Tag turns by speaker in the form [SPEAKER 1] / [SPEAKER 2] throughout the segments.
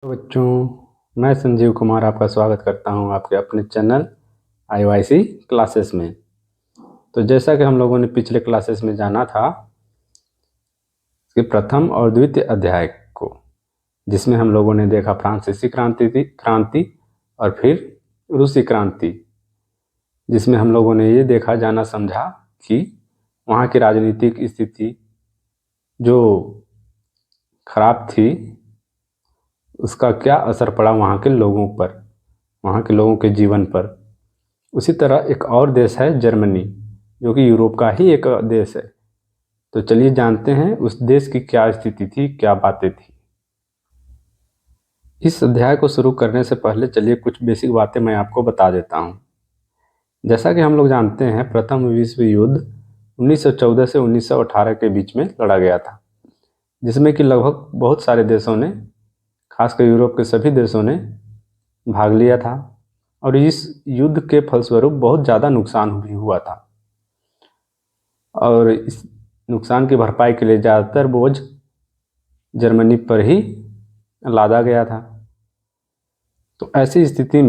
[SPEAKER 1] तो बच्चों, मैं संजीव कुमार आपका स्वागत करता हूं आपके अपने चैनल IYC क्लासेस में। तो जैसा कि हम लोगों ने पिछले क्लासेस में जाना था कि प्रथम और द्वितीय अध्याय को, जिसमें हम लोगों ने देखा फ्रांसीसी क्रांति और फिर रूसी क्रांति, जिसमें हम लोगों ने ये देखा जाना समझा कि वहाँ की राजनीतिक स्थिति जो खराब थी उसका क्या असर पड़ा वहाँ के लोगों पर, वहाँ के लोगों के जीवन पर। उसी तरह एक और देश है जर्मनी, जो कि यूरोप का ही एक देश है। तो चलिए जानते हैं उस देश की क्या स्थिति थी, क्या बातें थी। इस अध्याय को शुरू करने से पहले चलिए कुछ बेसिक बातें मैं आपको बता देता हूँ। जैसा कि हम लोग जानते हैं, प्रथम विश्व युद्ध 1914 से 1918 के बीच में लड़ा गया था, जिसमें कि लगभग बहुत सारे देशों ने, खासकर यूरोप के सभी देशों ने भाग लिया था। और इस युद्ध के फलस्वरूप बहुत ज़्यादा नुकसान भी हुआ था, और इस नुकसान की भरपाई के लिए ज़्यादातर बोझ जर्मनी पर ही लादा गया था। तो ऐसी स्थिति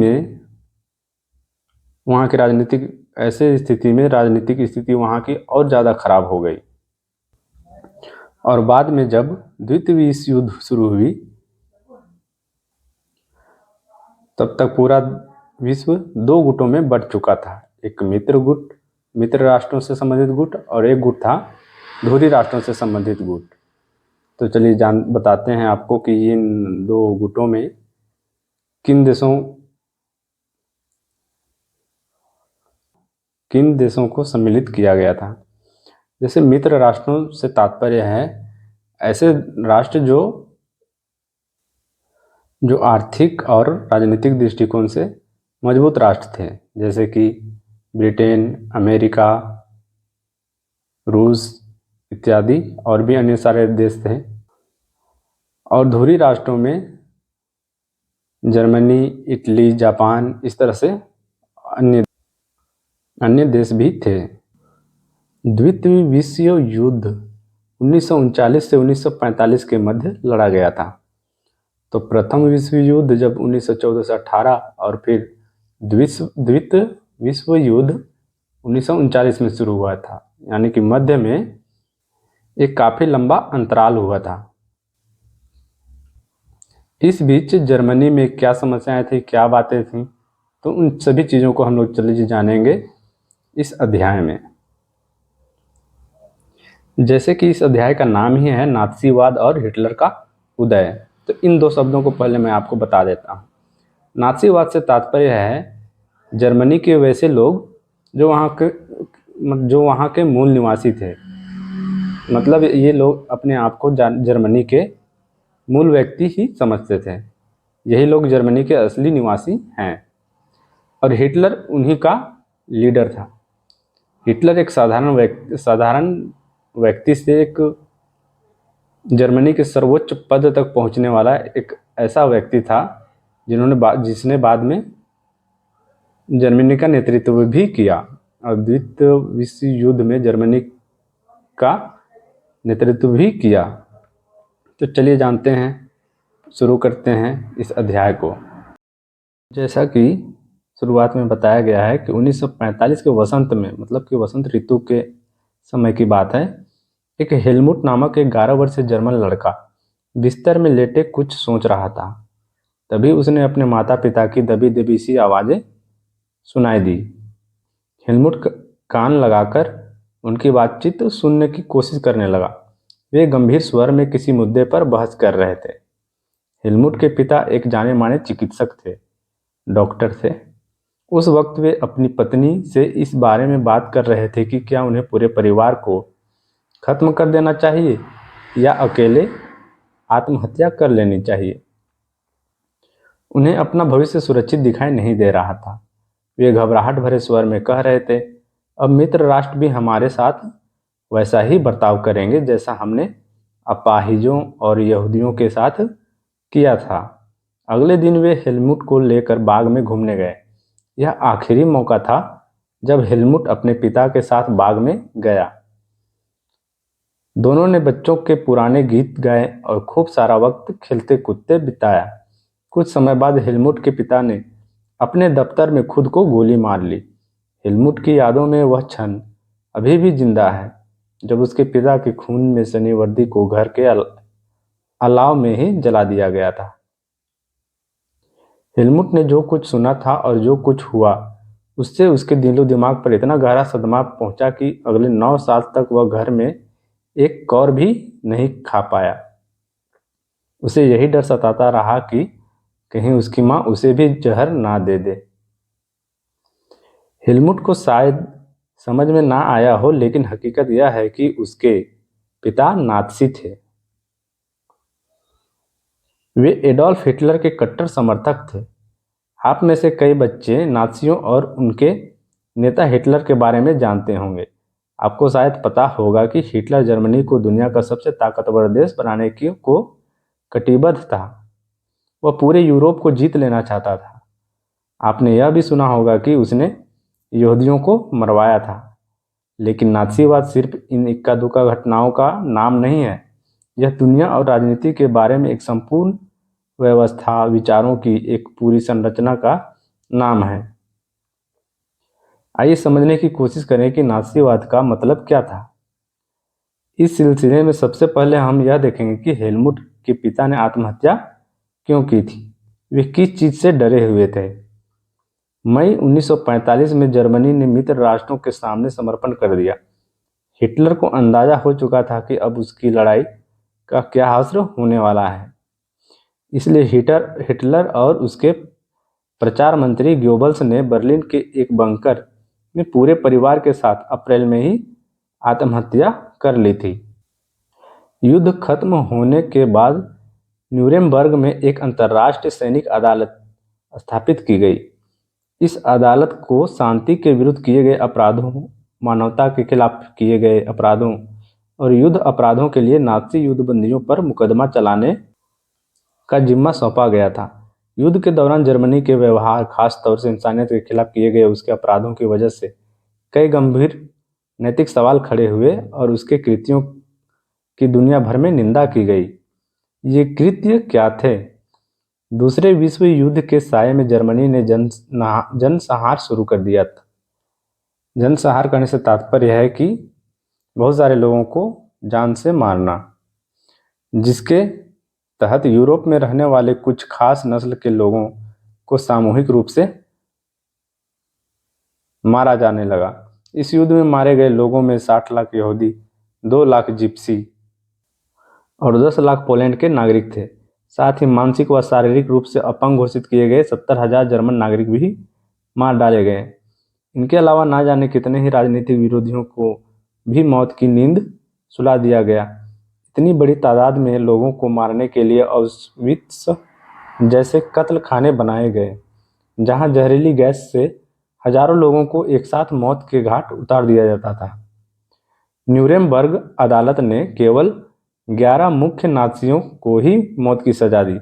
[SPEAKER 1] में राजनीतिक स्थिति वहाँ की और ज़्यादा खराब हो गई। और बाद में जब द्वितीय विश्व युद्ध शुरू हुई, तब तक पूरा विश्व दो गुटों में बंट चुका था। एक मित्र राष्ट्रों से संबंधित गुट, और एक गुट था धुरी राष्ट्रों से संबंधित गुट। तो चलिए बताते हैं आपको कि इन दो गुटों में किन देशों को सम्मिलित किया गया था। जैसे मित्र राष्ट्रों से तात्पर्य है ऐसे राष्ट्र जो आर्थिक और राजनीतिक दृष्टिकोण से मजबूत राष्ट्र थे, जैसे कि ब्रिटेन, अमेरिका, रूस इत्यादि, और भी अन्य सारे देश थे। और धुरी राष्ट्रों में जर्मनी, इटली, जापान, इस तरह से अन्य देश भी थे। द्वितीय विश्व युद्ध 1939 से 1945 के मध्य लड़ा गया था। तो प्रथम विश्व युद्ध जब 1914 से 18 और फिर द्वितीय विश्व युद्ध 1939 में शुरू हुआ था, यानी कि मध्य में एक काफ़ी लंबा अंतराल हुआ था। इस बीच जर्मनी में क्या समस्याएं थी, क्या बातें थी, तो उन सभी चीज़ों को हम लोग चलिए जानेंगे इस अध्याय में। जैसे कि इस अध्याय का नाम ही है नात्सीवाद और हिटलर का उदय, तो इन दो शब्दों को पहले मैं आपको बता देता हूँ। नात्सीवाद से तात्पर्य है जर्मनी के वैसे लोग जो वहाँ के मूल निवासी थे। मतलब ये लोग अपने आप को जर्मनी के मूल व्यक्ति ही समझते थे। यही लोग जर्मनी के असली निवासी हैं, और हिटलर उन्हीं का लीडर था। हिटलर एक साधारण व्यक्ति से एक जर्मनी के सर्वोच्च पद तक पहुंचने वाला एक ऐसा व्यक्ति था जिसने बाद में जर्मनी का नेतृत्व भी किया, और द्वितीय विश्व युद्ध में जर्मनी का नेतृत्व भी किया। तो चलिए जानते हैं, शुरू करते हैं इस अध्याय को। जैसा कि शुरुआत में बताया गया है कि 1945 के वसंत में, मतलब कि वसंत ऋतु के समय की बात है, एक हेलमुट नामक 11 वर्षीय जर्मन लड़का बिस्तर में लेटे कुछ सोच रहा था। तभी उसने अपने माता पिता की दबी दबी सी आवाज़ें सुनाई दी। हेलमुट कान लगाकर उनकी बातचीत सुनने की कोशिश करने लगा। वे गंभीर स्वर में किसी मुद्दे पर बहस कर रहे थे। हेलमुट के पिता एक जाने माने चिकित्सक थे, डॉक्टर थे। उस वक्त वे अपनी पत्नी से इस बारे में बात कर रहे थे कि क्या उन्हें पूरे परिवार को खत्म कर देना चाहिए या अकेले आत्महत्या कर लेनी चाहिए। उन्हें अपना भविष्य सुरक्षित दिखाई नहीं दे रहा था। वे घबराहट भरे स्वर में कह रहे थे, अब मित्र राष्ट्र भी हमारे साथ वैसा ही बर्ताव करेंगे जैसा हमने अपाहिजों और यहूदियों के साथ किया था। अगले दिन वे हेलमुट को लेकर बाग में घूमने गए। यह आखिरी मौका था जब हेलमुट अपने पिता के साथ बाग में गया। दोनों ने बच्चों के पुराने गीत गाए और खूब सारा वक्त खेलते कूदते बिताया। कुछ समय बाद हेलमुट के पिता ने अपने दफ्तर में खुद को गोली मार ली। हेलमुट की यादों में वह क्षण अभी भी जिंदा है जब उसके पिता के खून में सनी वर्दी को घर के अलाव में ही जला दिया गया था। हेलमुट ने जो कुछ सुना था और जो कुछ हुआ उससे उसके दिलो दिमाग पर इतना गहरा सदमा पहुंचा कि अगले 9 साल तक वह घर में एक कौर भी नहीं खा पाया। उसे यही डर सताता रहा कि कहीं उसकी माँ उसे भी जहर ना दे दे। हेलमुट को शायद समझ में ना आया हो, लेकिन हकीकत यह है कि उसके पिता नात्सी थे। वे एडोल्फ हिटलर के कट्टर समर्थक थे। आप में से कई बच्चे नात्सियों और उनके नेता हिटलर के बारे में जानते होंगे। आपको शायद पता होगा कि हिटलर जर्मनी को दुनिया का सबसे ताकतवर देश बनाने को कटिबद्ध था। वह पूरे यूरोप को जीत लेना चाहता था। आपने यह भी सुना होगा कि उसने यहूदियों को मरवाया था। लेकिन नात्सीवाद सिर्फ इन इक्का दुक्का घटनाओं का नाम नहीं है। यह दुनिया और राजनीति के बारे में एक संपूर्ण व्यवस्था, विचारों की एक पूरी संरचना का नाम है। आइए समझने की कोशिश करें कि नात्सीवाद का मतलब क्या था। इस सिलसिले में सबसे पहले हम यह देखेंगे कि हेलमुट के पिता ने आत्महत्या क्यों की थी। वे किस चीज़ से डरे हुए थे। मई 1945 में जर्मनी ने मित्र राष्ट्रों के सामने समर्पण कर दिया। हिटलर को अंदाजा हो चुका था कि अब उसकी लड़ाई का क्या हश्र होने वाला है। इसलिए हिटलर और उसके प्रचार मंत्री गोबल्स ने बर्लिन के एक बंकर में पूरे परिवार के साथ अप्रैल में ही आत्महत्या कर ली थी। युद्ध खत्म होने के बाद न्यूरेमबर्ग में एक अंतर्राष्ट्रीय सैनिक अदालत स्थापित की गई। इस अदालत को शांति के विरुद्ध किए गए अपराधों, मानवता के खिलाफ किए गए अपराधों और युद्ध अपराधों के लिए नाज़ी युद्धबंदियों पर मुकदमा चलाने का जिम्मा सौंपा गया था। युद्ध के दौरान जर्मनी के व्यवहार, खास तौर से इंसानियत के खिलाफ किए गए उसके अपराधों की वजह से कई गंभीर नैतिक सवाल खड़े हुए और उसके कृत्यों की दुनिया भर में निंदा की गई। ये कृत्य क्या थे? दूसरे विश्व युद्ध के साये में जर्मनी ने जनसंहार शुरू कर दिया था। जनसंहार करने से तात्पर्य है कि बहुत सारे लोगों को जान से मारना, जिसके तहत यूरोप में रहने वाले कुछ खास नस्ल के लोगों को सामूहिक रूप से मारा जाने लगा। इस युद्ध में मारे गए लोगों में 60 लाख यहूदी, 2 लाख जिप्सी और 10 लाख पोलैंड के नागरिक थे। साथ ही मानसिक व शारीरिक रूप से अपंग घोषित किए गए 70,000 जर्मन नागरिक भी मार डाले गए। इनके अलावा ना जाने कितने ही राजनीतिक विरोधियों को भी मौत की नींद सुला दिया गया। इतनी बड़ी तादाद में लोगों को मारने के लिए ऑश्विट्ज़ जैसे कत्ल खाने बनाए गए, जहां जहरीली गैस से हजारों लोगों को एक साथ मौत के घाट उतार दिया जाता था। न्यूरेमबर्ग अदालत ने केवल 11 मुख्य नाज़ियों को ही मौत की सजा दी।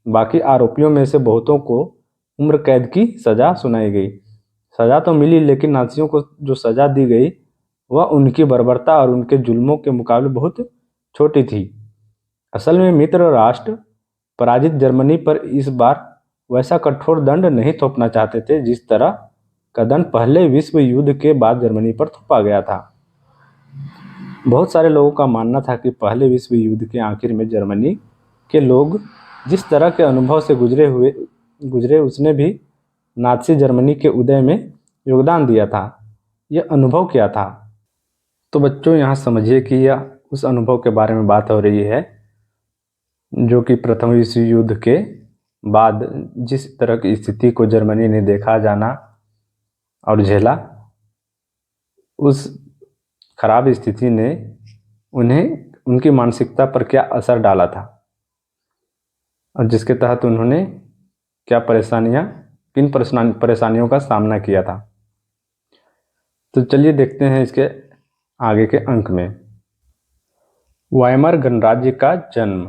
[SPEAKER 1] बाकी आरोपियों में से बहुतों को उम्र कैद की सजा सुनाई गई। सजा तो मिली, लेकिन नाज़ियों को जो सजा दी गई वह उनकी बर्बरता और उनके जुल्मों के मुकाबले बहुत छोटी थी। असल में मित्र राष्ट्र पराजित जर्मनी पर इस बार वैसा कठोर दंड नहीं थोपना चाहते थे जिस तरह का दंड पहले विश्व युद्ध के बाद जर्मनी पर थोपा गया था। बहुत सारे लोगों का मानना था कि पहले विश्व युद्ध के आखिर में जर्मनी के लोग जिस तरह के अनुभव से गुजरे उसने भी नाज़ी जर्मनी के उदय में योगदान दिया था। यह अनुभव क्या था? तो बच्चों, यहाँ समझिए कि यह उस अनुभव के बारे में बात हो रही है जो कि प्रथम विश्व युद्ध के बाद जिस तरह की स्थिति को जर्मनी ने देखा, जाना और झेला, उस खराब स्थिति ने उनकी मानसिकता पर क्या असर डाला था और जिसके तहत उन्होंने किन परेशानियों का सामना किया था। तो चलिए देखते हैं इसके आगे के अंक में। वाइमर गणराज्य का जन्म।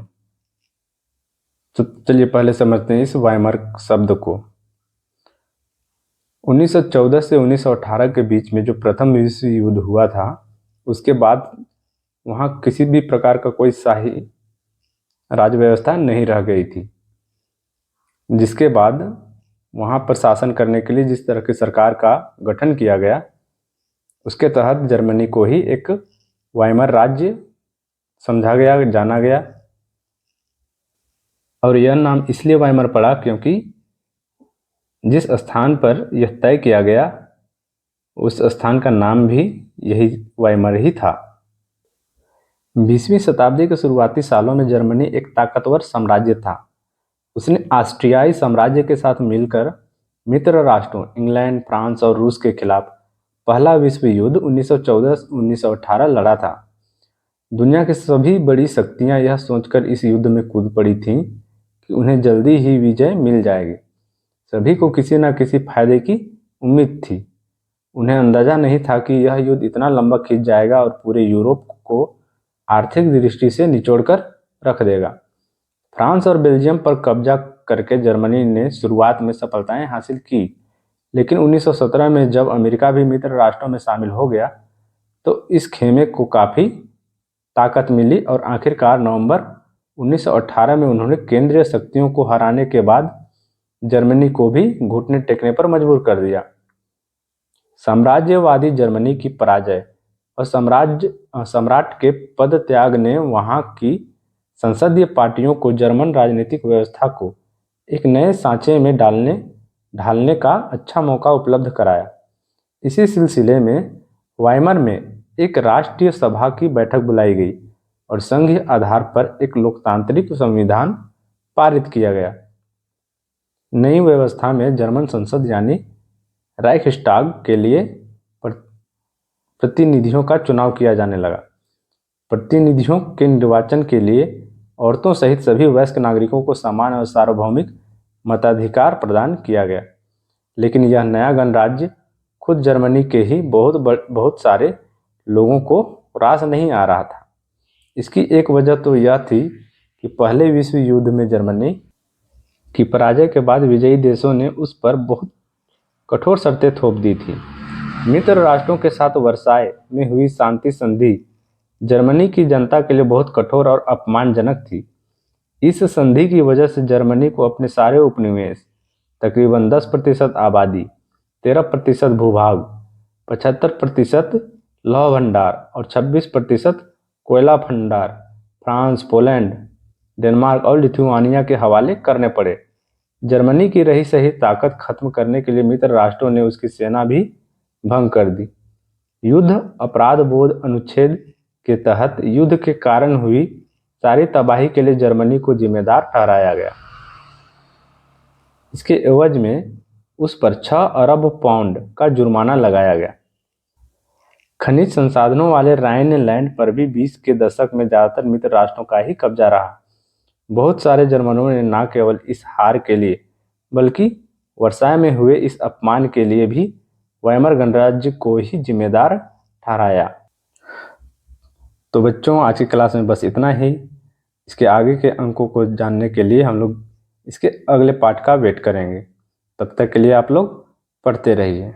[SPEAKER 1] तो चलिए पहले समझते हैं इस वाइमर शब्द को। 1914 से 1918 के बीच में जो प्रथम विश्व युद्ध हुआ था, उसके बाद वहाँ किसी भी प्रकार का कोई शाही राज व्यवस्था नहीं रह गई थी। जिसके बाद वहाँ पर शासन करने के लिए जिस तरह की सरकार का गठन किया गया, उसके तहत जर्मनी को ही एक वाइमर राज्य समझा गया, जाना गया। और यह नाम इसलिए वाइमर पड़ा क्योंकि जिस स्थान पर यह तय किया गया उस स्थान का नाम भी यही वाइमर ही था। 20वीं शताब्दी के शुरुआती सालों में जर्मनी एक ताकतवर साम्राज्य था। उसने ऑस्ट्रियाई साम्राज्य के साथ मिलकर मित्र राष्ट्रों इंग्लैंड, फ्रांस और रूस के खिलाफ पहला विश्व युद्ध 1914-1918 लड़ा था। दुनिया की सभी बड़ी शक्तियां यह सोचकर इस युद्ध में कूद पड़ी थीं कि उन्हें जल्दी ही विजय मिल जाएगी। सभी को किसी न किसी फायदे की उम्मीद थी। उन्हें अंदाजा नहीं था कि यह युद्ध इतना लंबा खींच जाएगा और पूरे यूरोप को आर्थिक दृष्टि से निचोड़कर रख देगा। फ्रांस और बेल्जियम पर कब्जा करके जर्मनी ने शुरुआत में सफलताएं हासिल की, लेकिन 1917 में जब अमेरिका भी मित्र राष्ट्रों में शामिल हो गया तो इस खेमे को काफ़ी ताकत मिली और आखिरकार नवंबर 1918 में उन्होंने केंद्रीय शक्तियों को हराने के बाद जर्मनी को भी घुटने टेकने पर मजबूर कर दिया। साम्राज्यवादी जर्मनी की पराजय और सम्राट के पद त्याग ने वहां की संसदीय पार्टियों को जर्मन राजनीतिक व्यवस्था को एक नए सांचे में ढालने का अच्छा मौका उपलब्ध कराया। इसी सिलसिले में वाइमर में एक राष्ट्रीय सभा की बैठक बुलाई गई और संघीय आधार पर एक लोकतांत्रिक संविधान पारित किया गया। नई व्यवस्था में जर्मन संसद यानी राइखस्टाग के लिए प्रतिनिधियों का चुनाव किया जाने लगा। प्रतिनिधियों के निर्वाचन के लिए औरतों सहित सभी वयस्क नागरिकों को समान और सार्वभौमिक मताधिकार प्रदान किया गया। लेकिन यह नया गणराज्य खुद जर्मनी के ही बहुत सारे लोगों को रास नहीं आ रहा था। इसकी एक वजह तो यह थी कि पहले विश्व युद्ध में जर्मनी की पराजय के बाद विजयी देशों ने उस पर बहुत कठोर शर्तें थोप दी थी। मित्र राष्ट्रों के साथ वर्साय में हुई शांति संधि जर्मनी की जनता के लिए बहुत कठोर और अपमानजनक थी। इस संधि की वजह से जर्मनी को अपने सारे उपनिवेश, तकरीबन 10% आबादी, 13% भूभाग, 75% लौह भंडार और 26% कोयला भंडार फ्रांस, पोलैंड, डेनमार्क और लिथुआनिया के हवाले करने पड़े। जर्मनी की रही सही ताकत खत्म करने के लिए मित्र राष्ट्रों ने उसकी सेना भी भंग कर दी। युद्ध अपराध बोध अनुच्छेद के तहत युद्ध के कारण हुई सारी तबाही के लिए जर्मनी को जिम्मेदार ठहराया गया। इसके एवज में उस पर 6 अरब पाउंड का जुर्माना लगाया गया। खनिज संसाधनों वाले राइनलैंड पर भी 20 के दशक में ज़्यादातर मित्र राष्ट्रों का ही कब्जा रहा। बहुत सारे जर्मनों ने न केवल इस हार के लिए बल्कि वर्साय में हुए इस अपमान के लिए भी वाइमर गणराज्य को ही जिम्मेदार ठहराया। तो बच्चों, आज की क्लास में बस इतना ही। इसके आगे के अंकों को जानने के लिए हम लोग इसके अगले पार्ट का वेट करेंगे। तब तक के लिए आप लोग पढ़ते रहिए।